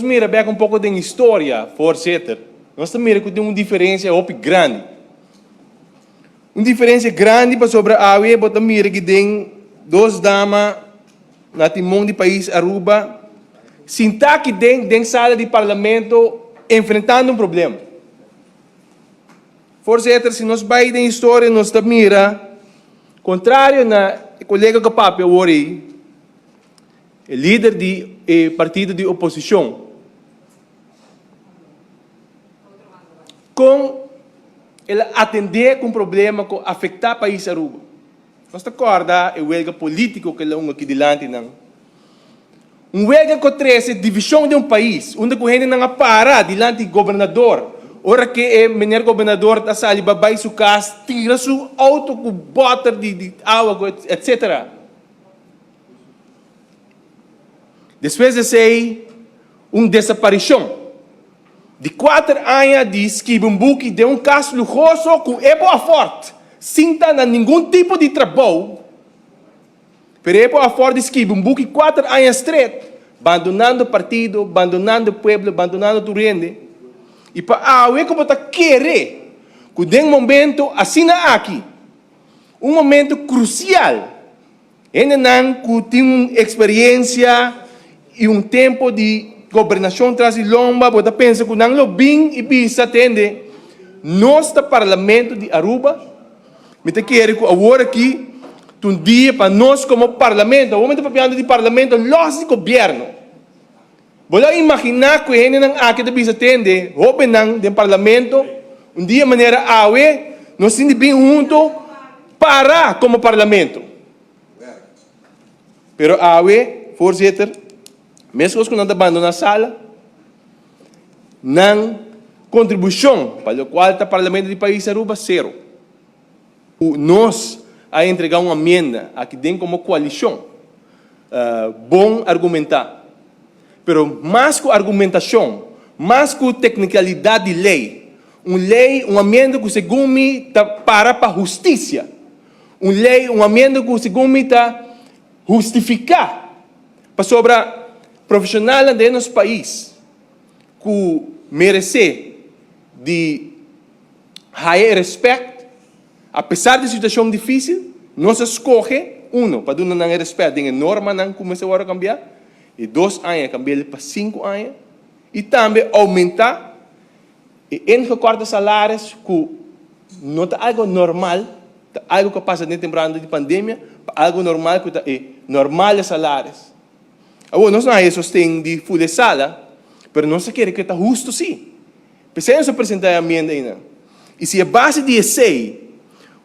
nos mira bem um pouco de história, voorzitter. Nós mira que tem uma diferença muito grande. Uma diferença grande para sobre a AUE, mas mira que tem duas damas na timão do país Aruba, sinta que tem sala de parlamento enfrentando um problema. Voorzitter, se nós vai em história, nós mira, contrário na colega que papel hoje, o líder do partido de oposição, com ele atender com problema que afeta o país Aruba. Nós acorda o huelga político que ele aqui delante não. Huelga que traz a divisão de país, onde a gente não para delante do governador. Ora que o menino governador está sali babai su casa, tira su auto com bota de água, etc. Depois de ser desaparição de 4 anos de esquibumbuque de caso luxuoso com boa forte, sem ter nenhum tipo de trabalho, pero boa forte de esquibumbuque 4 anos straight, abandonando o partido, abandonando o pueblo, abandonando o rende. E para a AUE como está querer, que tem momento assim aqui, momento crucial, ainda não que tem uma experiência e tempo de governação transilomba, você pensa que não bem e bisa atende nosso parlamento de Aruba, me quer que agora aqui dia para nós como parlamento, o momento para de parlamento, los governo. Vou imaginar que a gente não aqui bisa atende, open não do parlamento, dia maneira AUE, nós temos bem junto para como parlamento. Pero AUE, voorzitter, mesmo que não abandona a sala, não contribuição para o qual o parlamento do país Aruba zero. Nós a entregar uma emenda aqui dentro como coalição, bom argumentar, pero mais que argumentação, mais que tecnicalidade de lei, uma emenda que segundo me está para a justiça, uma emenda que segundo me está justificar para sobre profissional de nosso país que merece de higher respeito, apesar de situação difícil, nós escolhe para dar um respeito, tem norma não começou a cambiar, e 2 anos cambiar para 5 anos, e também aumentar e encortar salários que não é algo normal, algo que passa dentro do de pandemia, algo normal que é normal de salários. Agora, nós não é sustento de full sala, mas nós queremos que está justo sim. Precisamos apresentar a emenda ainda. E se a base de esse,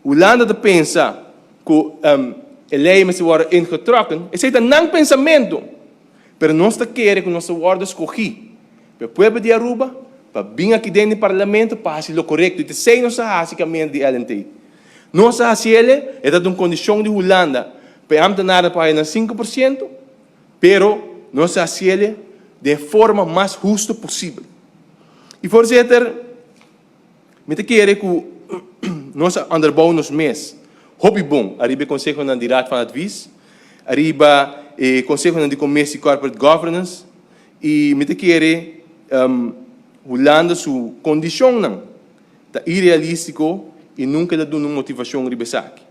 o Holanda pensa que a lei vai ser ingetrokken, esse é não pensamento, mas nós queremos que nossa ordem escolhi, para o povo de Aruba, para vir aqui dentro do parlamento, para fazer o correto, e sei nossa basicamente de LNT. Nossa ele é uma condição de Holanda, para nada para 5%, pero nós hacemos de forma mais justa possível. E, voorzitter, me quero que nós onderbouwen nos mês, hobby bom, arriba o Conselho de Raad van Advies, arriba o Conselho de Comércio e Corporate Governance, e me quero Holanda sua condição não, tá irrealístico e nunca dá uma motivação arriba aqui.